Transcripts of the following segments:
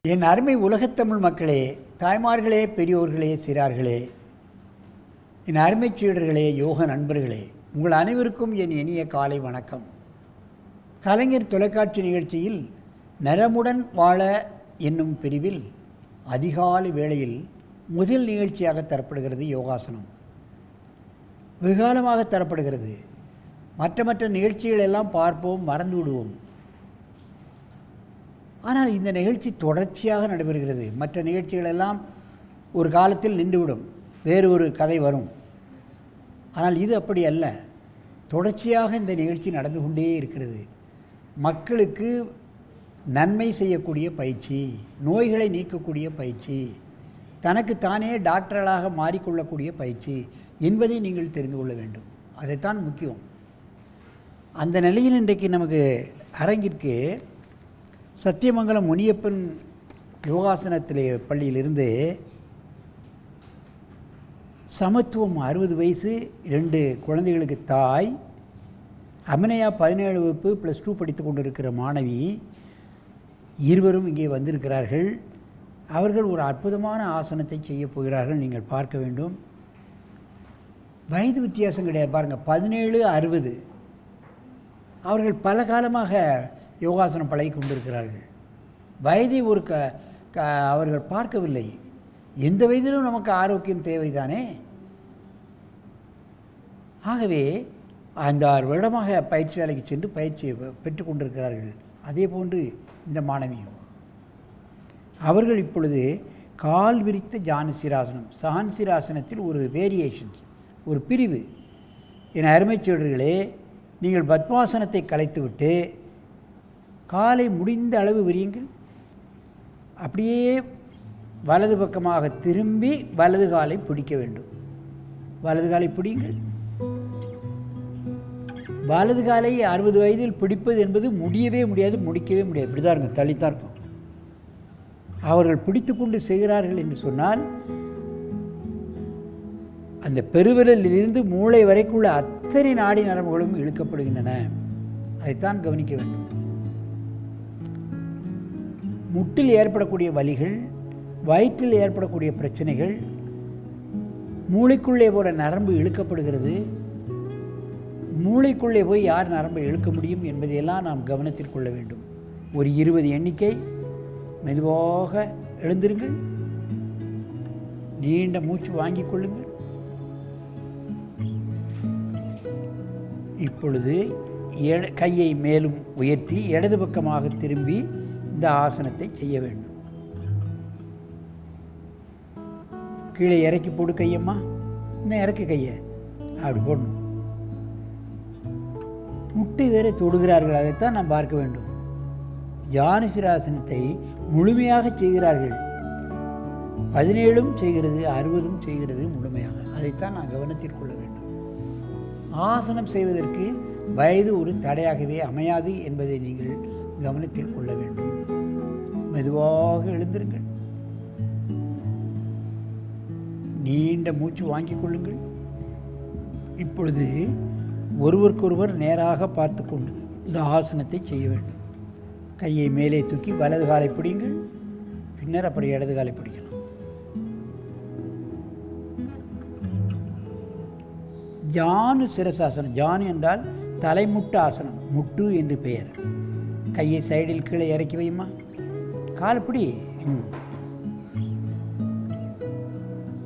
என் அருமை உலகத்தமிழ் மக்களே, தாய்மார்களே, பெரியோர்களே, சிறார்களே, என் அருமை சீடர்களே, யோக நண்பர்களே, உங்கள் அனைவருக்கும் என் இனிய காலை வணக்கம். கலைஞர் தொலைக்காட்சி நிகழ்ச்சியில் நலமுடன் வாழ என்னும் பிரிவில் அதிகாலை வேளையில் முதல் நிகழ்ச்சியாக தரப்படுகிறது யோகாசனம். வெகுகாலமாக தரப்படுகிறது. மற்ற நிகழ்ச்சிகள் எல்லாம் பார்ப்போம், மறந்து விடுவோம். ஆனால் இந்த நிகழ்ச்சி தொடர்ச்சியாக நடைபெறுகிறது. மற்ற நிகழ்ச்சிகளெல்லாம் ஒரு காலத்தில் நின்றுவிடும், வேறு ஒரு கதை வரும். ஆனால் இது அப்படி அல்ல. தொடர்ச்சியாக இந்த நிகழ்ச்சி நடந்து கொண்டே இருக்கிறது. மக்களுக்கு நன்மை செய்யக்கூடிய பயிற்சி, நோய்களை நீக்கக்கூடிய பயிற்சி, தனக்கு தானே டாக்டர்களாக மாறிக்கொள்ளக்கூடிய பயிற்சி என்பதை நீங்கள் தெரிந்து கொள்ள வேண்டும். அதைத்தான் முக்கியம். அந்த நிலையில் இன்றைக்கு நமக்கு அரங்கிற்கு சத்தியமங்கலம் முனியப்பன் யோகாசனத்திலே பள்ளியிலிருந்து சமத்துவம் 60 வயசு 2 குழந்தைகளுக்கு தாய், அபிநயா 17 வகுப்பு +2 படித்து கொண்டிருக்கிற மாணவி இருவரும் இங்கே வந்திருக்கிறார்கள். அவர்கள் ஒரு அற்புதமான ஆசனத்தை செய்ய போகிறார்கள். நீங்கள் பார்க்க வேண்டும். வயது வித்தியாசம் கிடையாது. பாருங்கள், 17, 60. அவர்கள் பல காலமாக யோகாசனம் பழகி கொண்டிருக்கிறார்கள். வயதை ஒரு அவர்கள் பார்க்கவில்லை. எந்த வயதிலும் நமக்கு ஆரோக்கியம் தேவைதானே. ஆகவே 5-6 வருடமாக பயிற்சியாலைக்கு சென்று பயிற்சியை பெற்று கொண்டிருக்கிறார்கள். அதே போன்று இந்த மாணவியும். அவர்கள் இப்பொழுது கால் விரித்த ஜான்சிராசனம், சான்சிராசனத்தில் ஒரு வேரியேஷன்ஸ், ஒரு பிரிவு. என் அருமைச்சீடர்களே, நீங்கள் பத்மாசனத்தை கலைத்துவிட்டு காலை முடிந்த அளவு விரியுங்கள். அப்படியே வலது பக்கமாக திரும்பி வலது காலை பிடிக்க வேண்டும். வலது காலை பிடிங்கள். வலது காலை 60 வயதில் பிடிப்பது என்பது முடியவே முடியாது, முடிக்கவே முடியாது. இப்படி தான் இருக்கும், தள்ளித்தான் இருக்கும். அவர்கள் பிடித்து கொண்டு செய்கிறார்கள் என்று சொன்னால் அந்த பெருவிரலிலிருந்து மூளை வரைக்குள்ள அத்தனை நாடி நரம்புகளும் இழுக்கப்படுகின்றன. அதைத்தான் கவனிக்க வேண்டும். முட்டில் ஏற்படக்கூடிய வலிகள், வயிற்றில் ஏற்படக்கூடிய பிரச்சனைகள், மூளைக்குள்ளே போகிற நரம்பு இழுக்கப்படுகிறது. மூளைக்குள்ளே போய் யார் நரம்பை இழுக்க முடியும் என்பதையெல்லாம் நாம் கவனத்தில் கொள்ள வேண்டும். ஒரு 20 எண்ணிக்கை. மெதுவாக எழுந்திருங்கள். நீண்ட மூச்சு வாங்கிக் கொள்ளுங்கள். இப்பொழுது கையை மேலும் உயர்த்தி இடது பக்கமாக திரும்பி இந்த ஆசனத்தை செய்ய வேண்டும். கீழே இறக்கி போடு கையம்மா. இன்னும் இறக்கி கையை அப்படி போடணும். முட்டை வேற தொடுகிறார்கள். அதைத்தான் நாம் பார்க்க வேண்டும். ஜானுசிராசனத்தை முழுமையாக செய்கிறார்கள். 17ம் செய்கிறது, 60ம் செய்கிறது முழுமையாக. அதைத்தான் நான் கவனத்தில் கொள்ள வேண்டும். ஆசனம் செய்வதற்கு வயது ஒரு தடையாகவே அமையாது என்பதை நீங்கள் கவனத்தில் கொள்ள வேண்டும். மெதுவாக எழுந்திருங்கள். நீண்ட மூச்சு வாங்கிக் கொள்ளுங்கள். இப்பொழுது ஒருவருக்கொருவர் நேராக பார்த்து கொண்டு இந்த ஆசனத்தை செய்ய வேண்டும். கையை மேலே தூக்கி வலது காலை பிடிங்கள். பின்னர் அப்படி இடது காலை பிடிக்கலாம். ஜானு சிரசாசனம். ஜானு என்றால் தலைமுட்டு ஆசனம், முட்டு என்று பெயர். கையை சைடில் கீழே இறக்கி வையுமா. காலப்படி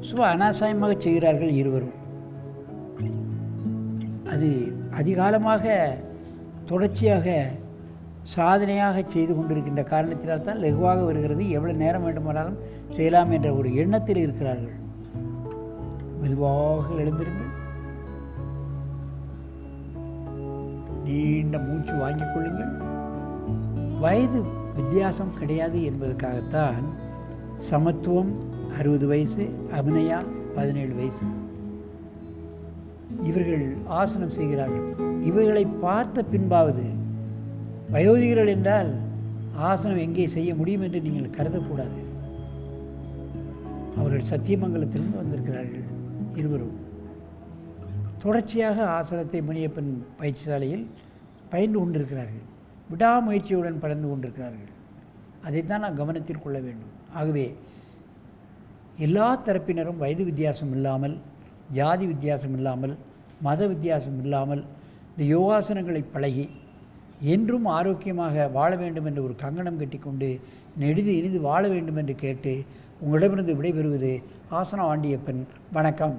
சும்மா அனாசாயமாக செய்கிறார்கள் இருவரும். அது அதிகாலமாக தொடர்ச்சியாக சாதனையாக செய்து கொண்டிருக்கின்ற காரணத்தினால் தான் லகுவாக வருகிறது. எவ்வளவு நேரம் வேண்டுமானாலும் செய்யலாம் என்ற ஒரு எண்ணத்தில் இருக்கிறார்கள். மெதுவாக எழுந்திருங்கள். நீண்ட மூச்சு வாங்கிக் கொள்ளுங்கள். வயது வித்தியாசம் கிடையாது என்பதற்காகத்தான் சமத்துவம் 60 வயசு, அபிநயா 17 வயசு. இவர்கள் ஆசனம் செய்கிறார்கள். இவர்களை பார்த்த பின்பாவது வயோதிகர்கள் என்றால் ஆசனம் எங்கே செய்ய முடியும் என்று நீங்கள் கருதக்கூடாது. அவர்கள் சத்தியமங்கலத்திலிருந்து வந்திருக்கிறார்கள் இருவரும். தொடர்ச்சியாக ஆசனத்தை முனியப்பன் பயிற்சிசாலையில் பயின்று கொண்டிருக்கிறார்கள். விடாமுயற்சியுடன் பறந்து கொண்டிருக்கிறார்கள். அதைத்தான் நான் கவனத்தில் கொள்ள வேண்டும். ஆகவே எல்லா தரப்பினரும் வயது வித்தியாசம் இல்லாமல், ஜாதி வித்தியாசம் இல்லாமல், மத வித்தியாசம் இல்லாமல் இந்த யோகாசனங்களை பழகி என்றும் ஆரோக்கியமாக வாழ வேண்டும் என்று ஒரு கங்கணம் கட்டிக்கொண்டு நெடிது இனிது வாழ வேண்டும் என்று கேட்டு உங்களிடமிருந்து விடைபெறுவது ஆசனா ஆண்டியப்பன். வணக்கம்.